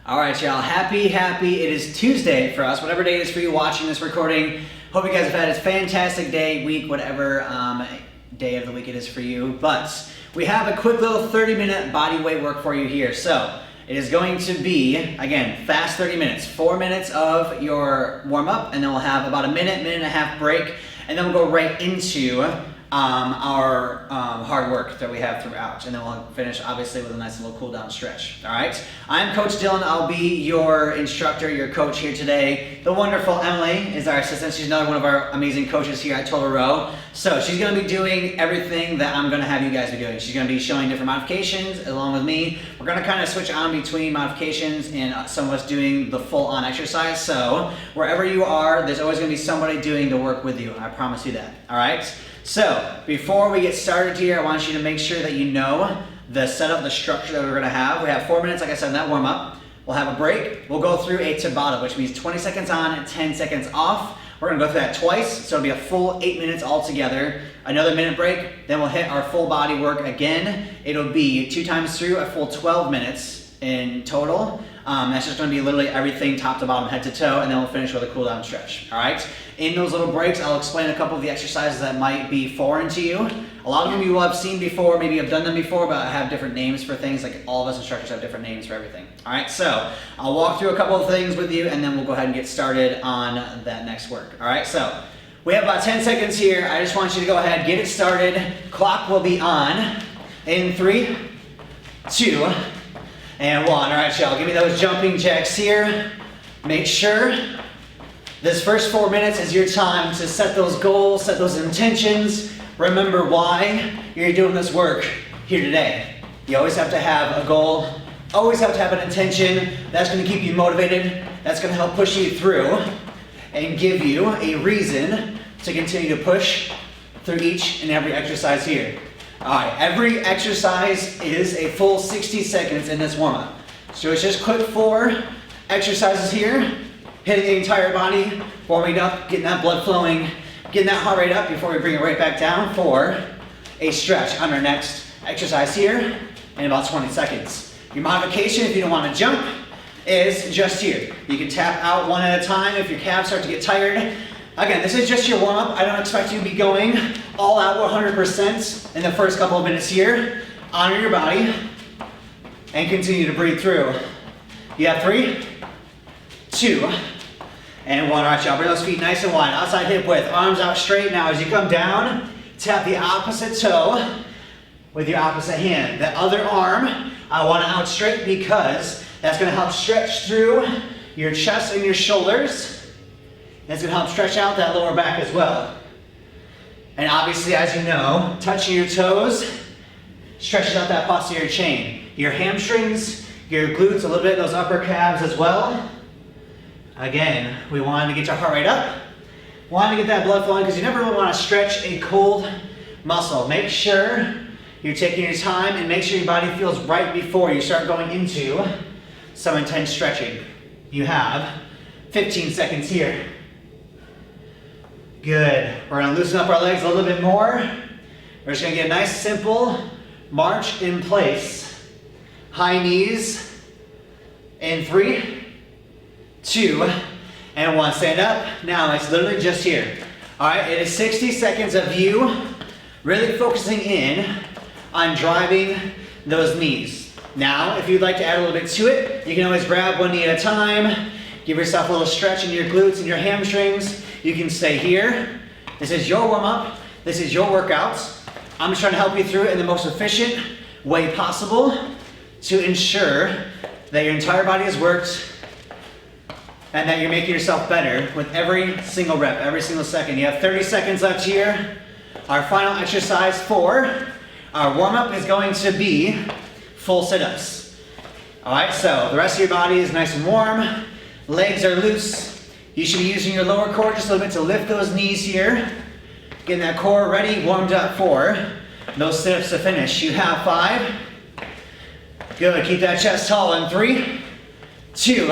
All right, y'all. Happy. It is Tuesday for us, whatever day it is for you watching this recording. Hope you guys have had a fantastic day, week, whatever day of the week it is for you. But we have a quick little 30-minute body weight work for you here. So it is going to be, again, fast 30 minutes. 4 minutes of your warm-up, and then we'll have about a minute and a half break, and then we'll go right into our hard work that we have throughout, and then we'll finish obviously with a nice little cool down stretch. All right, I'm Coach Dylan. I'll be your instructor, your coach here today. The wonderful Emily is our assistant. She's another one of our amazing coaches here at Total Row. So she's going to be doing everything that I'm going to have you guys be doing. She's going to be showing different modifications along with me. We're going to kind of switch on between modifications and some of us doing the full-on exercise. So wherever you are, there's always going to be somebody doing the work with you. I promise you that. All right. So before we get started here, I want you to make sure that you know the setup, the structure that we're going to have. We have 4 minutes, like I said, in that warm up. We'll have a break. We'll go through a Tabata, which means 20 seconds on and 10 seconds off. We're going to go through that twice, so it'll be a full 8 minutes altogether. Another minute break, then we'll hit our full body work again. It'll be 2 times through, a full 12 minutes in total. That's just going to be literally everything top to bottom, head to toe, and then we'll finish with a cool down stretch. All right. In those little breaks, I'll explain a couple of the exercises that might be foreign to you. A lot of them you will have seen before, maybe have done them before, but I have different names for things. Like all of us instructors have different names for everything. All right. So I'll walk through a couple of things with you, and then we'll go ahead and get started on that next work. All right. So we have about 10 seconds here. I just want you to go ahead, get it started. Clock will be on in 3, 2, and 1. All right, y'all, give me those jumping jacks here. Make sure this first 4 minutes is your time to set those goals, set those intentions. Remember why you're doing this work here today. You always have to have a goal, always have to have an intention. That's going to keep you motivated. That's going to help push you through and give you a reason to continue to push through each and every exercise here. All right, every exercise is a full 60 seconds in this warm-up. So it's just quick 4 exercises here, hitting the entire body, warming up, getting that blood flowing, getting that heart rate up before we bring it right back down for a stretch on our next exercise here in about 20 seconds. Your modification, if you don't want to jump, is just here. You can tap out one at a time if your calves start to get tired. Again, this is just your warm-up. I don't expect you to be going all out 100% in the first couple of minutes here. Honor your body and continue to breathe through. You have 3, 2, and 1. All right, y'all, bring those feet nice and wide. Outside hip width, arms out straight. Now as you come down, tap the opposite toe with your opposite hand. The other arm, I want to out straight because that's going to help stretch through your chest and your shoulders. It's going to help stretch out that lower back as well. And obviously, as you know, touching your toes stretches out that posterior chain. Your hamstrings, your glutes, a little bit of those upper calves as well. Again, we want to get your heart rate up. Want to get that blood flowing because you never really want to stretch a cold muscle. Make sure you're taking your time and make sure your body feels right before you start going into some intense stretching. You have 15 seconds here. Good. We're going to loosen up our legs a little bit more. We're just going to get a nice, simple march in place. High knees in 3, 2, and 1. Stand up. Now it's literally just here. All right. It is 60 seconds of you really focusing in on driving those knees. Now, if you'd like to add a little bit to it, you can always grab one knee at a time. Give yourself a little stretch in your glutes and your hamstrings. You can stay here. This is your warm-up. This is your workouts. I'm just trying to help you through it in the most efficient way possible to ensure that your entire body has worked and that you're making yourself better with every single rep, every single second. You have 30 seconds left here. Our final exercise for our warm-up is going to be full sit-ups. All right, so the rest of your body is nice and warm. Legs are loose. You should be using your lower core just a little bit to lift those knees here. Getting that core ready, warmed up for those sit-ups to finish. You have 5. Good, keep that chest tall in 3, 2,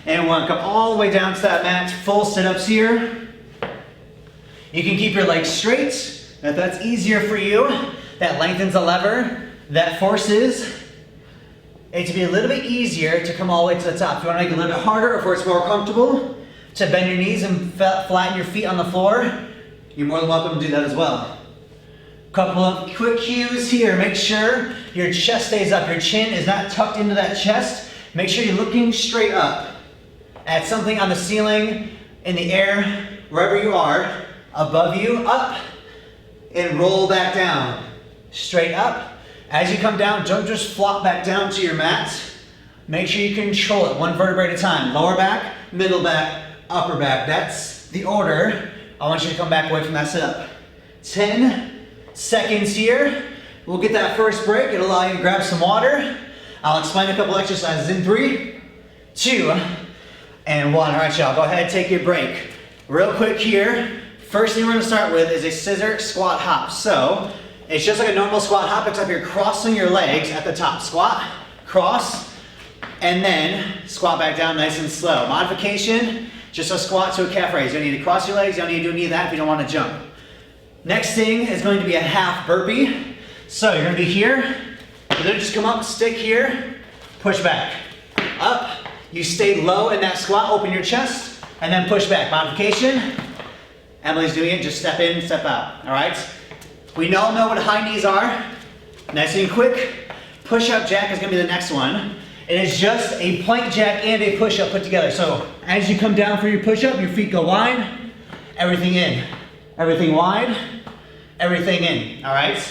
and 1. Come all the way down to that mat, full sit-ups here. You can keep your legs straight, if that's easier for you. That lengthens the lever, that forces it to be a little bit easier to come all the way to the top. If you want to make it a little bit harder, or if it's more comfortable to bend your knees and flatten your feet on the floor, you're more than welcome to do that as well. Couple of quick cues here. Make sure your chest stays up. Your chin is not tucked into that chest. Make sure you're looking straight up at something on the ceiling, in the air, wherever you are, above you, up, and roll back down. Straight up. As you come down, don't just flop back down to your mat. Make sure you control it one vertebrae at a time. Lower back, middle back, upper back. That's the order. I want you to come back away from that setup. 10 seconds here. We'll get that first break. It'll allow you to grab some water. I'll explain a couple exercises in 3, 2, and 1. All right, y'all, go ahead and take your break. Real quick here. First thing we're gonna start with is a scissor squat hop. So it's just like a normal squat hop, except you're crossing your legs at the top. Squat, cross, and then squat back down nice and slow. Modification, just a squat to a calf raise. You don't need to cross your legs, you don't need to do any of that if you don't want to jump. Next thing is going to be a half burpee. So you're going to be here, and then just come up, stick here, push back. Up, you stay low in that squat, open your chest, and then push back. Modification, Emily's doing it, just step in, step out, all right? We all know what high knees are. Nice and quick. Push-up jack is going to be the next one. It is just a plank jack and a push-up put together. So as you come down for your push-up, your feet go wide, everything in. Everything wide, everything in, all right?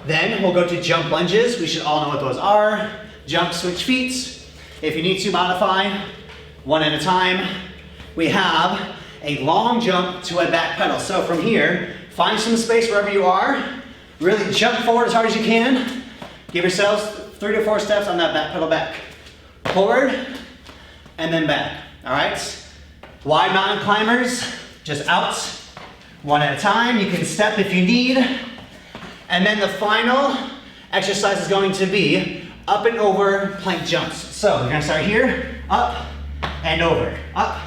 Then we'll go to jump lunges. We should all know what those are. Jump, switch feet. If you need to modify, one at a time. We have a long jump to a back pedal. So from here, find some space wherever you are. Really jump forward as hard as you can. Give yourselves 3 to 4 steps on that back pedal back. Forward, and then back, all right? Wide mountain climbers, just out. One at a time. You can step if you need. And then the final exercise is going to be up and over plank jumps. So we're gonna start here, up and over, up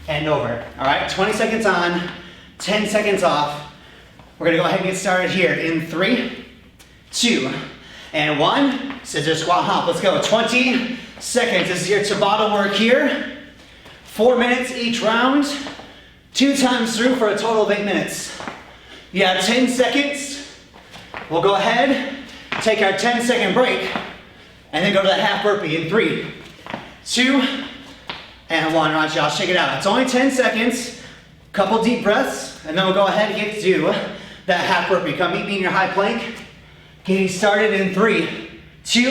and over. All right, 20 seconds on, 10 seconds off. We're gonna go ahead and get started here in 3, 2, and 1. Scissor squat hop, let's go. 20 seconds, this is your Tabata work here. 4 minutes each round. 2 times through for a total of 8 minutes. You have 10 seconds. We'll go ahead, take our 10-second break, and then go to the half burpee in 3, 2, and 1. All right, y'all, shake it out. It's only 10 seconds. Couple deep breaths, and then we'll go ahead and get to that half burpee. Come meet me in your high plank. Getting started in 3, 2,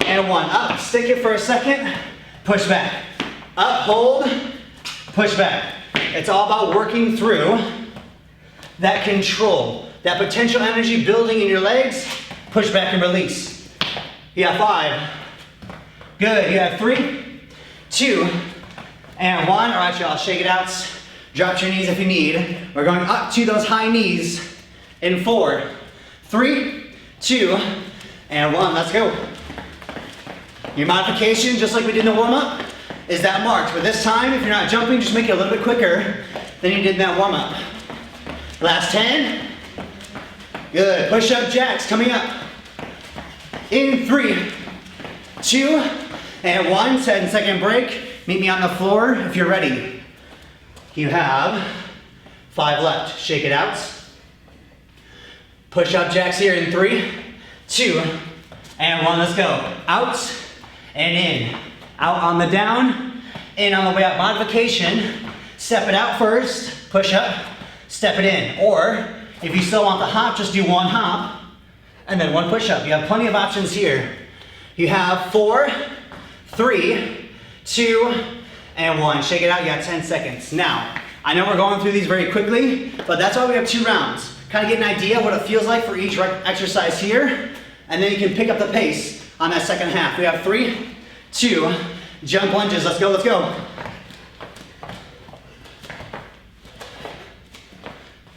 and 1. Up, stick it for a second. Push back. Up, hold, push back. It's all about working through that control, that potential energy building in your legs. Push back and release. You have 5. Good. You have 3, 2, and 1. All right, y'all, shake it out. Drop your knees if you need. We're going up to those high knees in 4, 3, 2, and 1. Let's go. Your modification, just like we did in the warm-up, is that march. But this time, if you're not jumping, just make it a little bit quicker than you did in that warm-up. Last 10. Good. Push-up jacks coming up. In 3, 2, and 1. 10-second break. Meet me on the floor if you're ready. You have 5 left. Shake it out. Push-up jacks here in 3, 2, and 1. Let's go. Out and in. Out on the down, in on the way up. Modification, step it out first, push up, step it in. Or if you still want the hop, just do 1 hop and then 1 push up. You have plenty of options here. You have 4, 3, 2, and 1. Shake it out, you got 10 seconds. Now, I know we're going through these very quickly, but that's why we have 2 rounds. Kind of get an idea what it feels like for each exercise here, and then you can pick up the pace on that second half. We have 3, 2, jump lunges. Let's go, let's go.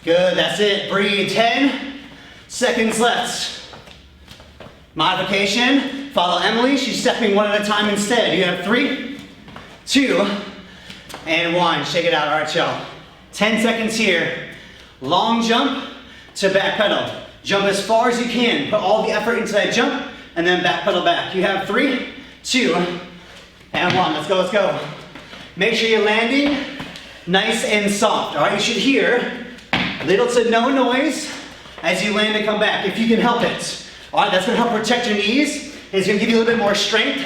Good, that's it. Breathe. 10 seconds left. Modification. Follow Emily. She's stepping 1 at a time instead. You have 3, 2, and 1. Shake it out. All right, y'all. 10 seconds here. Long jump to back pedal. Jump as far as you can. Put all the effort into that jump. and then back pedal back. You have 3, 2, and 1. Let's go, let's go. Make sure you're landing nice and soft. All right, you should hear little to no noise as you land and come back, if you can help it. All right, that's gonna help protect your knees. It's gonna give you a little bit more strength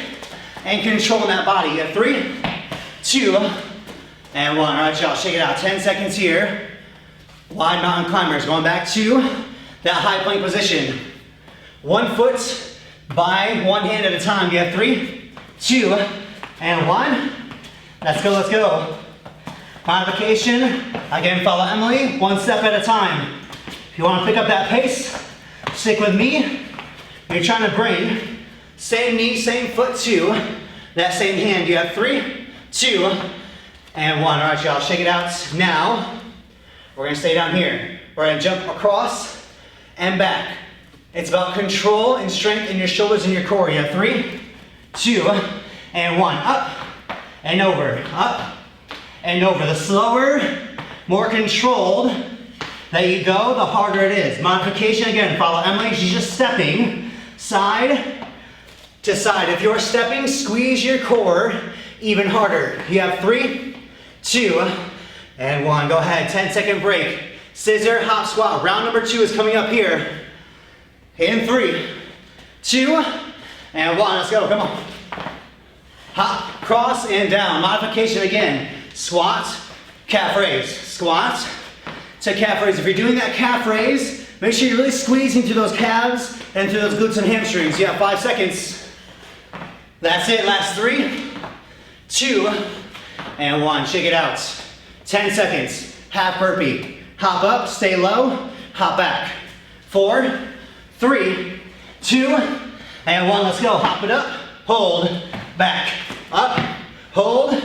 and control in that body. You have 3, 2, and 1. All right, y'all, shake it out. 10 seconds here. Wide mountain climbers, going back to that high plank position. 1 foot by 1 hand at a time. You have 3, 2, and 1. Let's go, let's go. Modification, again, follow Emily, 1 step at a time. If you want to pick up that pace, stick with me. You're trying to bring same knee, same foot to that same hand. You have 3, 2, and 1. All right, y'all, shake it out. Now, we're gonna stay down here. We're gonna jump across and back. It's about control and strength in your shoulders and your core. You have 3, 2, and 1. Up and over, up and over. The slower, more controlled that you go, the harder it is. Modification, again, follow Emily. She's just stepping side to side. If you're stepping, squeeze your core even harder. You have 3, 2, and 1. Go ahead, 10-second break. Scissor, hop, squat. Round number 2 is coming up here. In 3, 2, and 1. Let's go, come on. Hop, cross, and down. Modification again. Squat, calf raise. Squat to calf raise. If you're doing that calf raise, make sure you're really squeezing through those calves and through those glutes and hamstrings. You have 5 seconds. That's it, last 3, 2, and 1. Shake it out. 10 seconds. Half burpee. Hop up, stay low, hop back. 4, 3, 2, and 1. Let's go. Hop it up, hold, back, up, hold,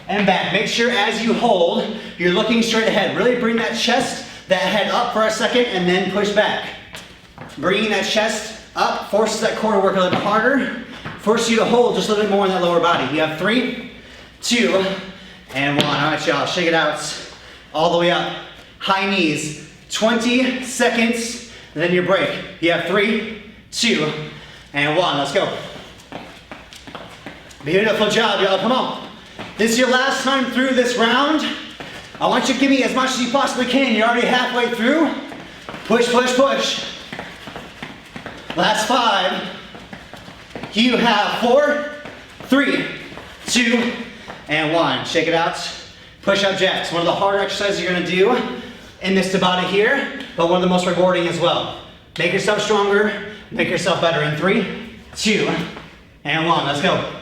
and back. Make sure as you hold, you're looking straight ahead. Really bring that chest, that head up for a second, and then push back. Bringing that chest up forces that core to work a little bit harder, forces you to hold just a little bit more in that lower body. You have 3, 2, and 1. All right, y'all, shake it out. All the way up. High knees. 20 seconds, and then your break. You have 3, 2, and 1. Let's go. Beautiful job, y'all. Come on. This is your last time through this round. I want you to give me as much as you possibly can. You're already halfway through. Push, push, push. Last 5. You have 4, 3, 2, and 1. Shake it out. Push-up jacks. One of the harder exercises you're going to do in this Tabata here, but one of the most rewarding as well. Make yourself stronger. Make yourself better in 3, 2, and 1. Let's go.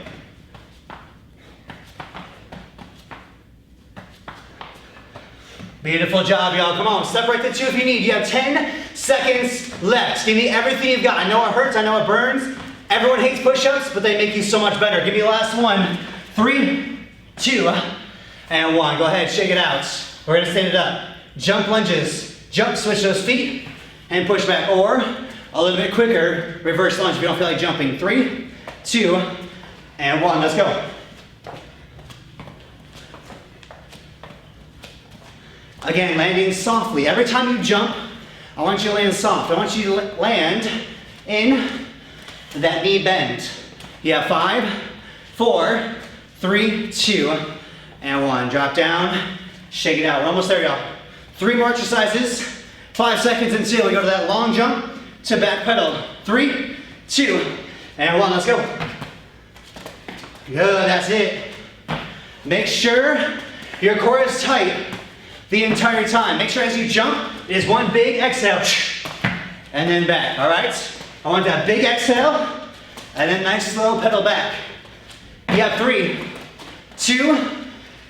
Beautiful job, y'all. Come on, separate the 2 if you need. You have 10 seconds left. Give me everything you've got. I know it hurts, I know it burns. Everyone hates push-ups, but they make you so much better. Give me the last one. 3, 2, and 1. Go ahead, shake it out. We're gonna stand it up. Jump lunges. Jump, switch those feet, and push back. Or, a little bit quicker, reverse lunge if you don't feel like jumping. 3, 2, and 1. Let's go. Again, landing softly. Every time you jump, I want you to land soft. I want you to land in that knee bend. You have 5, 4, 3, 2, and 1. Drop down, shake it out. We're almost there, y'all. 3 more exercises, 5 seconds until we go to that long jump to back pedal. 3, 2, and 1. Let's go. Good, that's it. Make sure your core is tight the entire time. Make sure as you jump, it is one big exhale, and then back, all right? I want that big exhale, and then nice slow pedal back. You have 3, 2,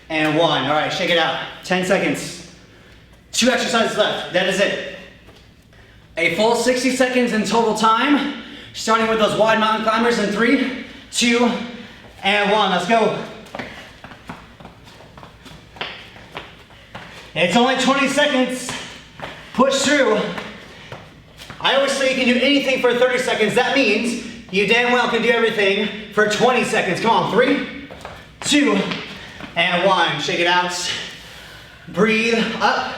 and 1. All right, shake it out. 10 seconds. 2 exercises left. That is it. A full 60 seconds in total time, starting with those wide mountain climbers in 3, 2, and 1. Let's go. It's only 20 seconds. Push through. I always say you can do anything for 30 seconds. That means you damn well can do everything for 20 seconds. Come on, 3, 2, and 1. Shake it out. Breathe up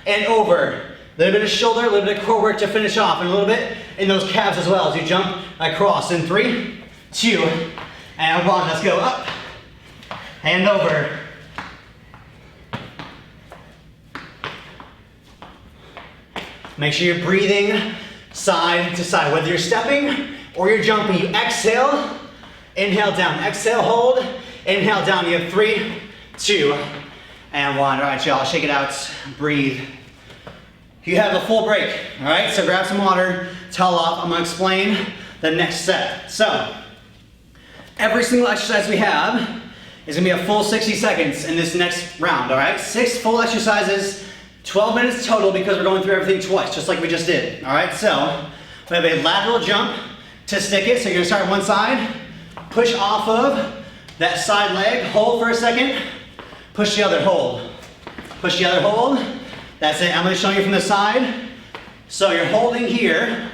and over. little bit of shoulder, a little bit of core work to finish off, and a little bit in those calves as well as you jump across. In 3, 2, and 1. Let's go up, hand over. Make sure you're breathing side to side. Whether you're stepping or you're jumping, you exhale, inhale down, exhale, hold, inhale down. You have 3, 2, and 1. All right, y'all, shake it out, breathe. You have a full break, all right? So grab some water, towel off. I'm gonna explain the next set. So, every single exercise we have is gonna be a full 60 seconds in this next round, all right? 6 full exercises, 12 minutes total because we're going through everything twice, just like we just did, all right? So, we have a lateral jump to stick it. So you're gonna start on one side, push off of that side leg, hold for a second, push the other, hold. Push the other, hold. That's it. I'm going to show you from the side. So you're holding here,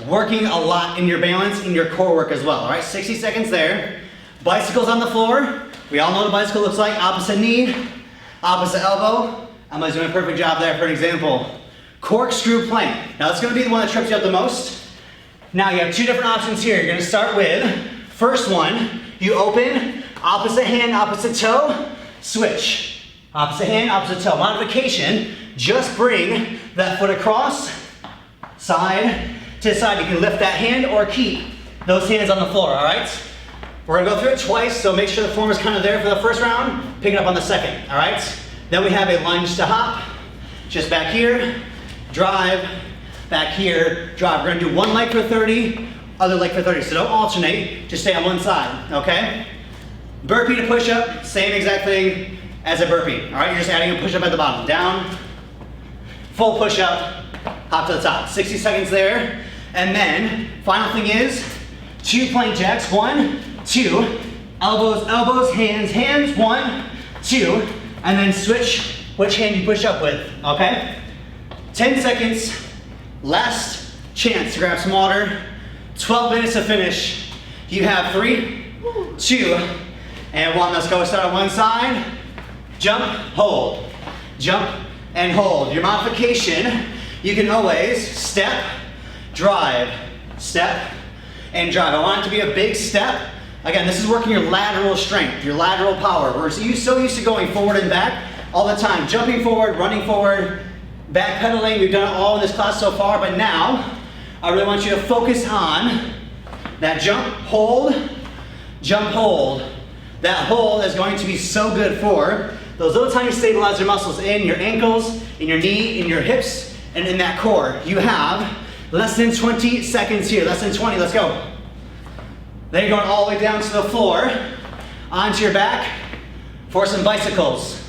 working a lot in your balance, in your core work as well. All right, 60 seconds there. Bicycles on the floor. We all know what a bicycle looks like. Opposite knee, opposite elbow. Emily's doing a perfect job there for an example. Corkscrew plank. Now that's going to be the one that trips you up the most. Now you have 2 different options here. You're going to start with, first one, you open, opposite hand, opposite toe, switch. Opposite hand, opposite toe. Modification, just bring that foot across, side to side. You can lift that hand or keep those hands on the floor, all right? We're gonna go through it twice, so make sure the form is kind of there for the first round, pick it up on the second, all right? Then we have a lunge to hop, just back here, drive, back here, drive. We're gonna do one leg for 30, other leg for 30, so don't alternate, just stay on one side, okay? Burpee to push up, same exact thing as a burpee, all right? You're just adding a push up at the bottom. Down, full push up, hop to the top. 60 seconds there. And then, final thing is, 2 plank jacks. 1, 2, elbows, elbows, hands, hands. 1, 2, and then switch which hand you push up with, okay? 10 seconds, last chance to grab some water. 12 minutes to finish. You have 3, 2, and 1. Let's go. Start on one side. Jump, hold, jump, and hold. Your modification, you can always step, drive, and drive. I want it to be a big step. Again, this is working your lateral strength, your lateral power. We're so used to going forward and back all the time. Jumping forward, running forward, backpedaling. We've done it all in this class so far, but now I really want you to focus on that jump, hold, jump, hold. That hold is going to be so good for those little tiny stabilizer muscles in your ankles, in your knee, in your hips, and in that core. You have less than 20 seconds here. Less than 20, let's go. Then you're going all the way down to the floor, onto your back for some bicycles.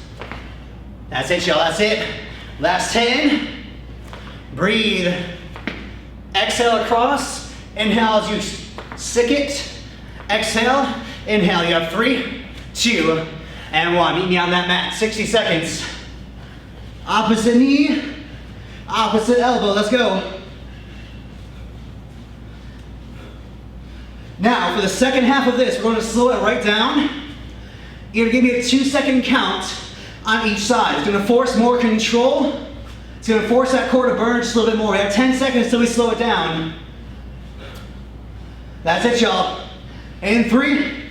That's it, y'all, that's it. Last 10, breathe. Exhale across, inhale as you stick it. Exhale, inhale, you have 3, 2, and 1. Meet me on that mat, 60 seconds. Opposite knee, opposite elbow, let's go. Now, for the second half of this, we're going to slow it right down. You're going to give me a 2-second count on each side. It's going to force more control. It's going to force that core to burn just a little bit more. We have 10 seconds till we slow it down. That's it, y'all. In 3,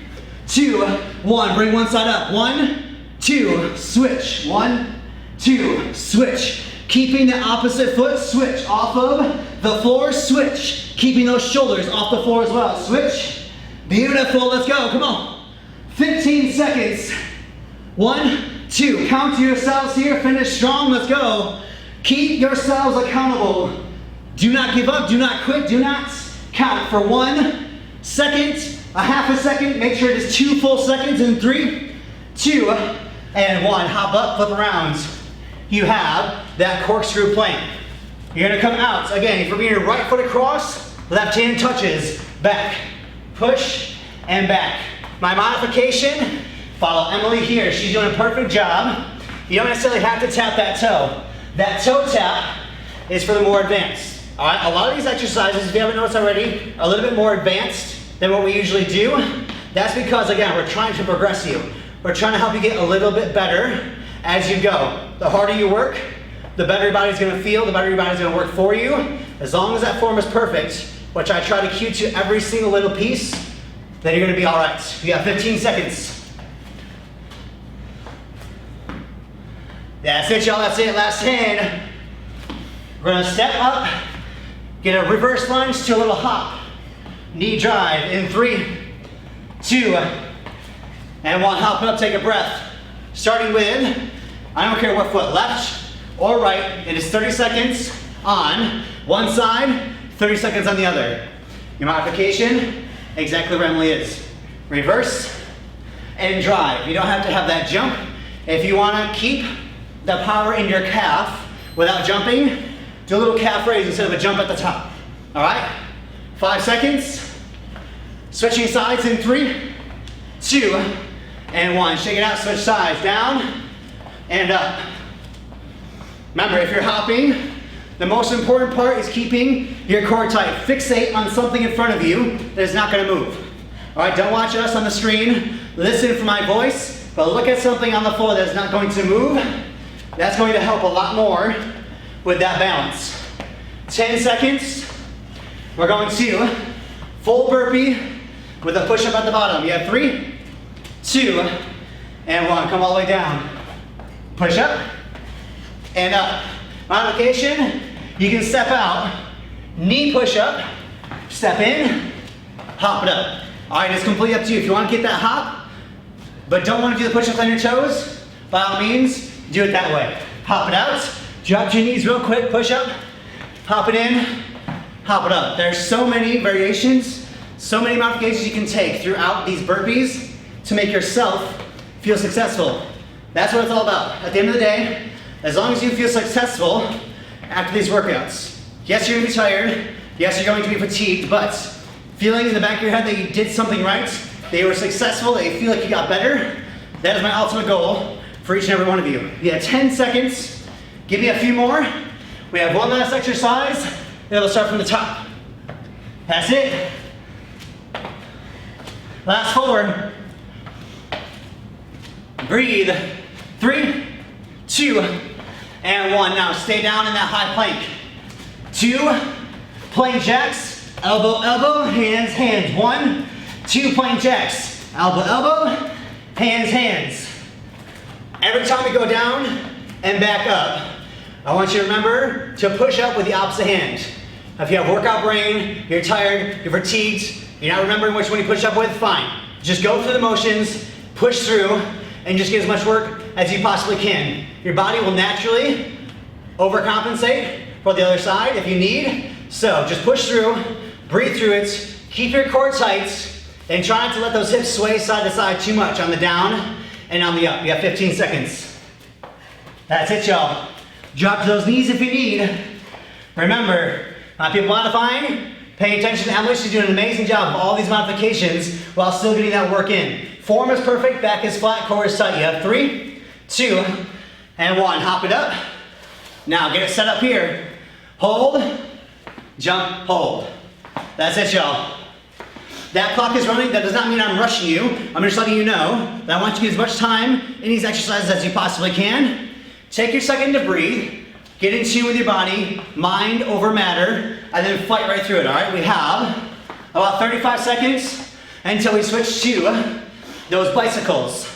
2, 1. Bring one side up. 1, 2, switch. 1, 2, switch. Keeping the opposite foot, switch. Off of the floor, switch. Keeping those shoulders off the floor as well. Switch. Beautiful. Let's go. Come on. 15 seconds. 1, 2. Count to yourselves here. Finish strong. Let's go. Keep yourselves accountable. Do not give up. Do not quit. Do not count for 1 second, a half a second. Make sure it is 2 full seconds. In 3, 2, and 1. Hop up, flip around. You have that corkscrew plank. You're gonna come out. Again, you're bringing your right foot across, left hand touches, back, push, and back. My modification, follow Emily here. She's doing a perfect job. You don't necessarily have to tap that toe. That toe tap is for the more advanced. All right, a lot of these exercises, if you haven't noticed already, are a little bit more advanced than what we usually do. That's because, again, we're trying to progress you. We're trying to help you get a little bit better as you go. The harder you work, the better your body's gonna feel, the better your body's gonna work for you. As long as that form is perfect, which I try to cue to every single little piece, then you're gonna be all right. You got 15 seconds. That's it, y'all, that's it, last 10. We're gonna step up, get a reverse lunge to a little hop. Knee drive in 3, 2, and 1. Hop up, take a breath. Starting with, I don't care what foot, left or right, it is 30 seconds on one side, 30 seconds on the other. Your modification, exactly where Emily is. Reverse and drive. You don't have to have that jump. If you wanna keep the power in your calf without jumping, do a little calf raise instead of a jump at the top. All right? 5 seconds. Switching sides in 3, 2, and 1. Shake it out, switch sides, down and up. Remember, if you're hopping, the most important part is keeping your core tight. Fixate on something in front of you that is not gonna move. All right, don't watch us on the screen. Listen for my voice, but look at something on the floor that is not going to move. That's going to help a lot more with that balance. 10 seconds. We're going to full burpee with a push-up at the bottom. You have 3, 2, and 1. Come all the way down. Push up and up. Modification, you can step out, knee push-up, step in, hop it up. All right, it's completely up to you. If you want to get that hop, but don't want to do the push-ups on your toes, by all means, do it that way. Hop it out, drop your knees real quick, push up, hop it in, hop it up. There's so many variations, so many modifications you can take throughout these burpees to make yourself feel successful. That's what it's all about. At the end of the day, as long as you feel successful after these workouts. Yes, you're gonna be tired. Yes, you're going to be fatigued, but feeling in the back of your head that you did something right, that you were successful, that you feel like you got better, that is my ultimate goal for each and every one of you. You have 10 seconds. Give me a few more. We have one last exercise, then we'll start from the top. That's it. Last 4. Breathe. 3, 2, and 1. Now stay down in that high plank. 2, plank jacks, elbow, elbow, hands, hands. 1, 2 plank jacks, elbow, elbow, hands, hands. Every time we go down and back up, I want you to remember to push up with the opposite hand. If you have workout brain, you're tired, you're fatigued, you're not remembering which one you push up with, fine. Just go through the motions, push through, and just get as much work as you possibly can. Your body will naturally overcompensate for the other side if you need. So just push through, breathe through it, keep your core tight, and try not to let those hips sway side to side too much on the down and on the up. You have 15 seconds. That's it, y'all. Drop to those knees if you need. Remember, people modifying, paying attention to Emily. She's doing an amazing job of all these modifications while still getting that work in. Form is perfect, back is flat, core is tight. You have 3, 2, and 1. Hop it up. Now get it set up here. Hold, jump, hold. That's it, y'all. That clock is running. That does not mean I'm rushing you. I'm just letting you know that I want you to get as much time in these exercises as you possibly can. Take your second to breathe. Get in tune with your body, mind over matter, and then fight right through it, all right? We have about 35 seconds until we switch to those bicycles.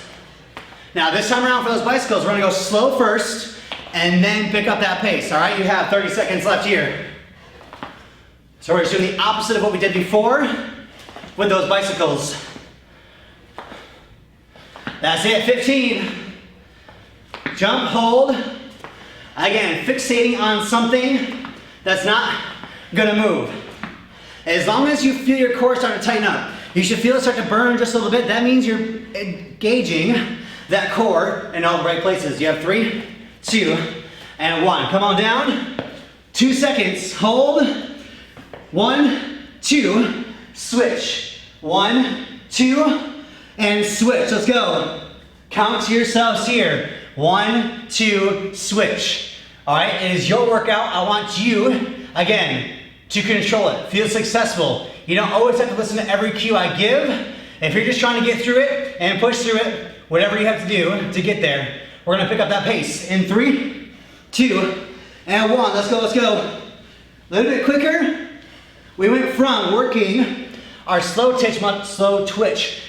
Now this time around for those bicycles, we're gonna go slow first and then pick up that pace, all right? You have 30 seconds left here. So we're just doing the opposite of what we did before with those bicycles. That's it, 15. Jump, hold. Again, fixating on something that's not gonna move. As long as you feel your core start to tighten up, you should feel it start to burn just a little bit. That means you're engaging that core in all the right places. You have 3, 2, and 1. Come on down. 2 seconds. Hold. 1, 2, switch. 1, 2, and switch. Let's go. Count to yourselves here. 1, 2, switch. All right, it is your workout. I want you, again, to control it. Feel successful. You don't always have to listen to every cue I give. If you're just trying to get through it and push through it, whatever you have to do to get there, we're gonna pick up that pace in 3, 2, and 1. Let's go, let's go. A little bit quicker. We went from working our slow twitch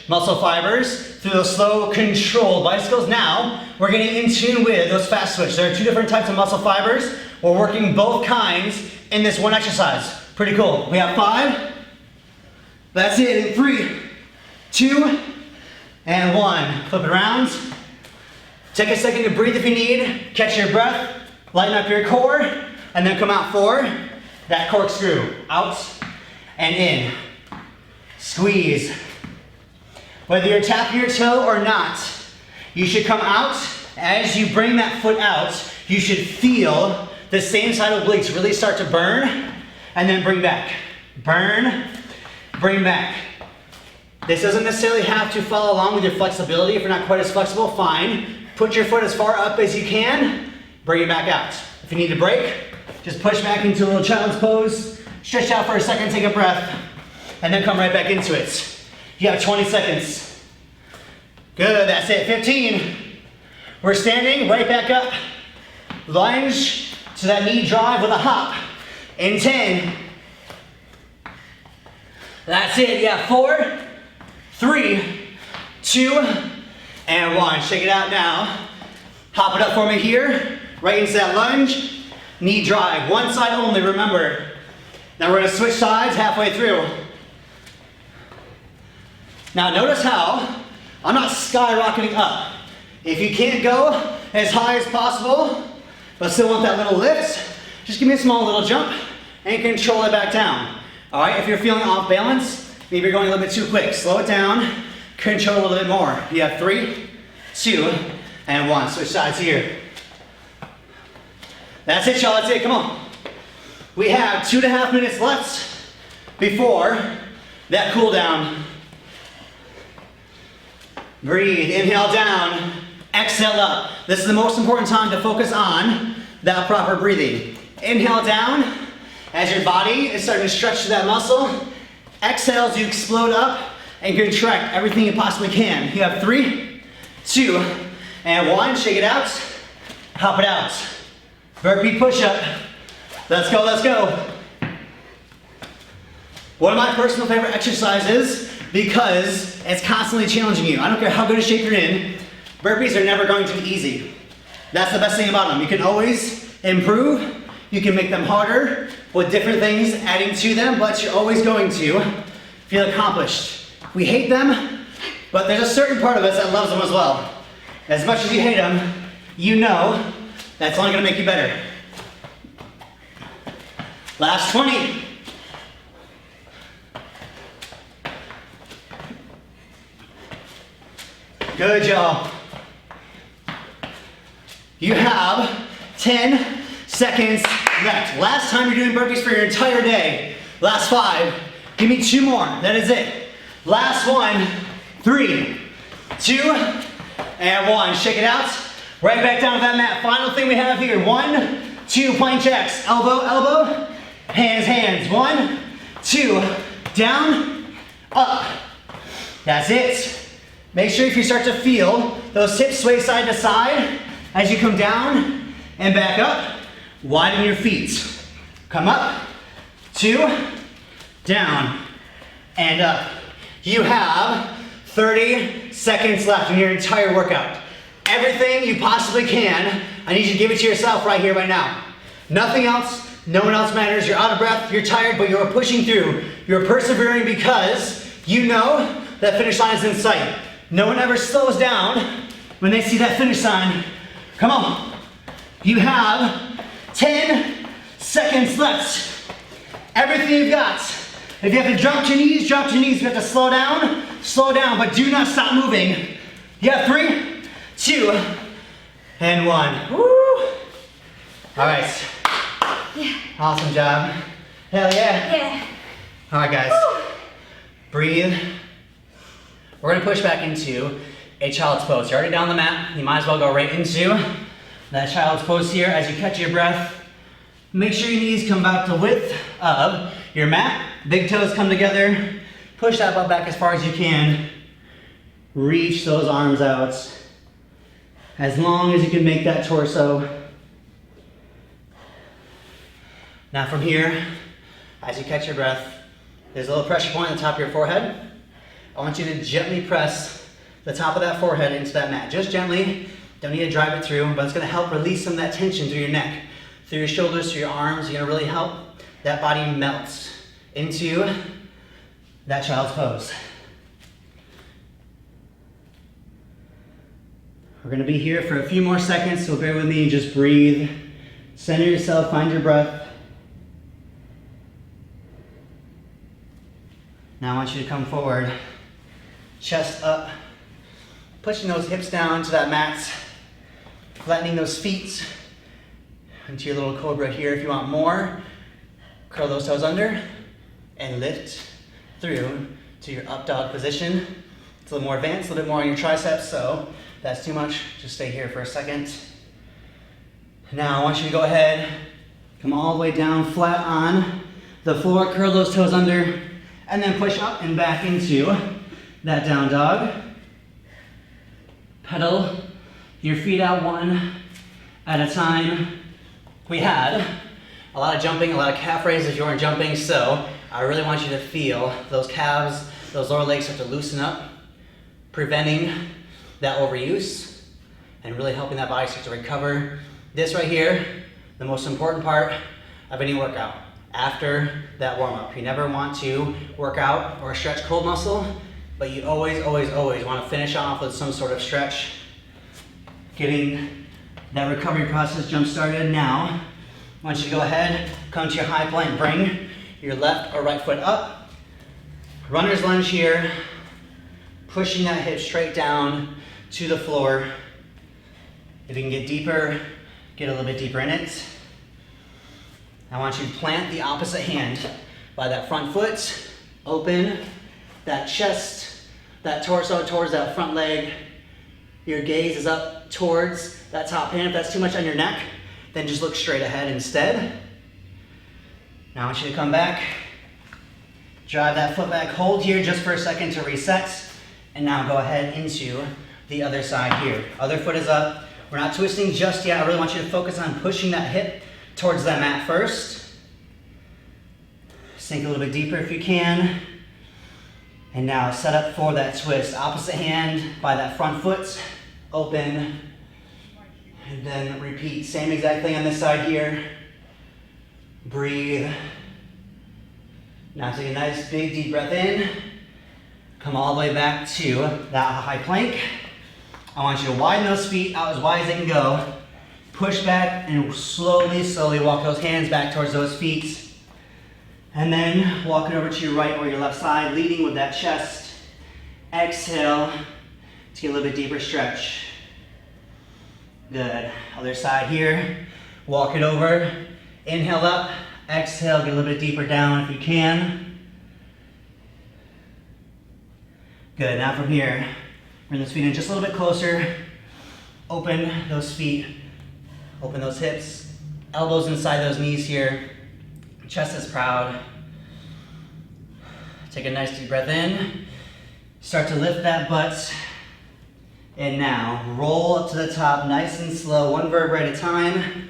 muscle fibers through those slow controlled bicycles. Now we're getting in tune with those fast twitch. There are 2 different types of muscle fibers. We're working both kinds in this one exercise. Pretty cool. We have 5. That's it in 3, 2, and 1. Flip it around. Take a second to breathe if you need. Catch your breath. Lighten up your core. And then come out for that corkscrew. Out and in. Squeeze. Whether you're tapping your toe or not, you should come out. As you bring that foot out, you should feel the same side obliques really start to burn, and then bring back. Burn, bring back. This doesn't necessarily have to follow along with your flexibility. If you're not quite as flexible, fine. Put your foot as far up as you can, bring it back out. If you need to break, just push back into a little child's pose, stretch out for a second, take a breath, and then come right back into it. You have 20 seconds. Good, that's it, 15. We're standing, right back up. Lunge to that knee drive with a hop. In 10. That's it, yeah, 4, 3, 2, and 1. Shake it out now. Hop it up for me here, right into that lunge. Knee drive, one side only, remember. Now we're gonna switch sides halfway through. Now notice how I'm not skyrocketing up. If you can't go as high as possible, but still want that little lift, just give me a small little jump and control it back down. All right, if you're feeling off balance, maybe you're going a little bit too quick, slow it down, control a little bit more. You have 3, 2, and 1. Switch sides here. That's it, y'all, that's it, come on. We have 2.5 minutes left before that cool down. Breathe, inhale down, exhale up. This is the most important time to focus on that proper breathing. Inhale down, as your body is starting to stretch to that muscle. Exhale as you explode up and contract everything you possibly can. You have 3, 2, and 1. Shake it out, hop it out. Burpee push-up. Let's go, let's go. One of my personal favorite exercises because it's constantly challenging you. I don't care how good a shape you're in, burpees are never going to be easy. That's the best thing about them. You can always improve, you can make them harder with different things adding to them, but you're always going to feel accomplished. We hate them, but there's a certain part of us that loves them as well. As much as you hate them, you know that's only gonna make you better. Last 20. Good, y'all. You have 10 seconds left. Last time you're doing burpees for your entire day. Last 5. Give me 2 more. That is it. Last 1. 3, 2, and 1. Shake it out. Right back down to that mat. Final thing we have here. 1, 2, plank jacks. Elbow, elbow. Hands, hands. 1, 2, down, up. That's it. Make sure if you start to feel those hips sway side to side as you come down and back up, widen your feet. Come up, 2, down, and up. You have 30 seconds left in your entire workout. Everything you possibly can, I need you to give it to yourself right here, right now. Nothing else, no one else matters. You're out of breath, you're tired, but you're pushing through. You're persevering because you know that finish line is in sight. No one ever slows down when they see that finish sign. Come on. You have 10 seconds left. Everything you've got. If you have to jump to your knees, jump to your knees. If you have to slow down, but do not stop moving. You have 3, 2, and 1. Woo! All right. Yeah. Awesome job. Hell yeah. Yeah. All right, guys. Woo. Breathe. We're gonna push back into a child's pose. You're already down the mat. You might as well go right into that child's pose here. As you catch your breath, make sure your knees come about the width of your mat. Big toes come together. Push that butt back as far as you can. Reach those arms out. As long as you can make that torso. Now from here, as you catch your breath, there's a little pressure point on the top of your forehead. I want you to gently press the top of that forehead into that mat. Just gently, don't need to drive it through, but it's gonna help release some of that tension through your neck, through your shoulders, through your arms. You're gonna really help that body melt into that child's pose. We're gonna be here for a few more seconds, so bear with me, just breathe. Center yourself, find your breath. Now I want you to come forward, chest up, pushing those hips down to that mat, flattening those feet into your little cobra here. If you want more, curl those toes under and lift through to your up dog position. It's a little more advanced, a little bit more on your triceps, so if that's too much, just stay here for a second. Now I want you to go ahead, come all the way down flat on the floor, curl those toes under, and then push up and back into that down dog. Pedal your feet out one at a time. We had a lot of jumping, a lot of calf raises if you weren't jumping, so I really want you to feel those calves, those lower legs start to loosen up, preventing that overuse and really helping that body start to recover. This right here, the most important part of any workout. After that warm-up, you never want to work out or stretch cold muscle, but you always want to finish off with some sort of stretch, getting that recovery process jump started. Now I want you to go ahead, come to your high plank, bring your left or right foot up, runner's lunge here, pushing that hip straight down to the floor. If you can get deeper, get a little bit deeper in it. I want you to plant the opposite hand by that front foot, open that chest, that torso towards that front leg. Your gaze is up towards that top hand. If that's too much on your neck, then just look straight ahead instead. Now I want you to come back, drive that foot back, hold here just for a second to reset, and now go ahead into the other side here. Other foot is up. We're not twisting just yet. I really want you to focus on pushing that hip towards that mat first. Sink a little bit deeper if you can. And now set up for that twist. Opposite hand by that front foot, open, and then repeat. Same exact thing on this side here. Breathe. Now take a nice big deep breath in. Come all the way back to that high plank. I want you to widen those feet out as wide as they can go. Push back and slowly walk those hands back towards those feet. And then walk it over to your right or your left side, leading with that chest. Exhale to get a little bit deeper stretch. Good. Other side here. Walk it over. Inhale up. Exhale, get a little bit deeper down if you can. Good. Now from here, bring those feet in just a little bit closer. Open those feet. Open those hips, elbows inside those knees here. Chest is proud. Take a nice deep breath in. Start to lift that butt. And now roll up to the top nice and slow, one vertebra at a time.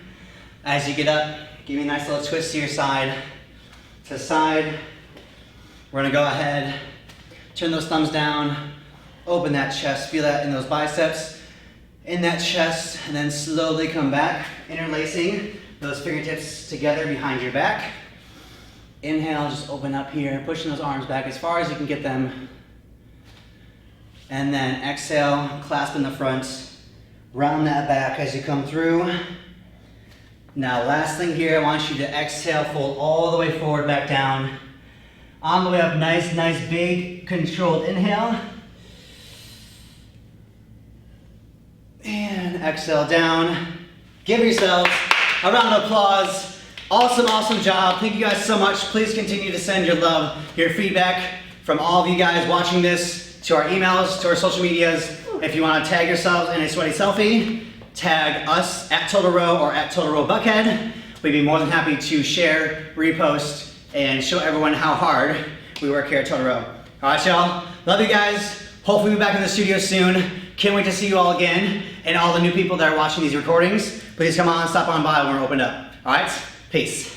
As you get up, give me a nice little twist to your side to side. We're gonna go ahead, turn those thumbs down, open that chest, feel that in those biceps. In that chest, and then slowly come back, interlacing those fingertips together behind your back. Inhale, just open up here, pushing those arms back as far as you can get them. And then exhale, clasp in the front, round that back as you come through. Now last thing here, I want you to exhale, fold all the way forward, back down. On the way up, nice, big, controlled inhale. And exhale down. Give yourselves a round of applause. Awesome job. Thank you guys so much. Please continue to send your love, your feedback from all of you guys watching this to our emails, to our social medias. If you want to tag yourselves in a sweaty selfie, tag us at Total Row or at Total Row Buckhead. We'd be more than happy to share, repost, and show everyone how hard we work here at Total Row. All right, y'all. Love you guys. Hopefully we'll be back in the studio soon. Can't wait to see you all again. And all the new people that are watching these recordings, please come on, stop on by when we're opened up. All right? Peace.